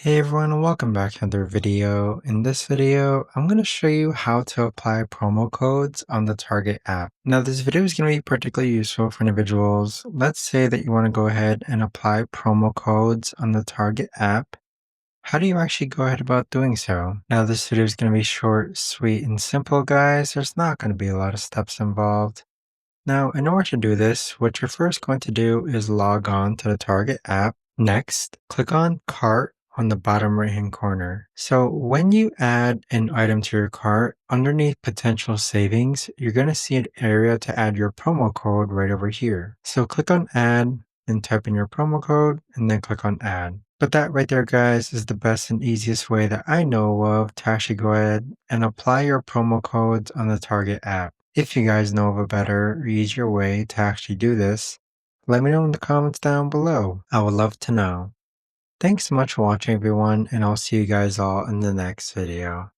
Hey everyone, and welcome back to another video. In this video, I'm going to show you how to apply promo codes on the Target app. Now, this video is going to be particularly useful for individuals. Let's say that you want to go ahead and apply promo codes on the Target app. How do you actually go ahead about doing so? Now, this video is going to be short, sweet, and simple, guys. There's not going to be a lot of steps involved. Now, in order to do this, what you're first going to do is log on to the Target app. Next, click on Cart on the bottom right hand corner. So when you add an item to your cart, underneath potential savings, you're going to see an area to add your promo code right over here. So click on Add and type in your promo code and then click on Add. But that right there, guys, is the best and easiest way that I know of to actually go ahead and apply your promo codes on the Target app. If you guys know of a better or easier way to actually do this, let me know in the comments down below. I would love to know. Thanks so much for watching everyone, and I'll see you guys all in the next video.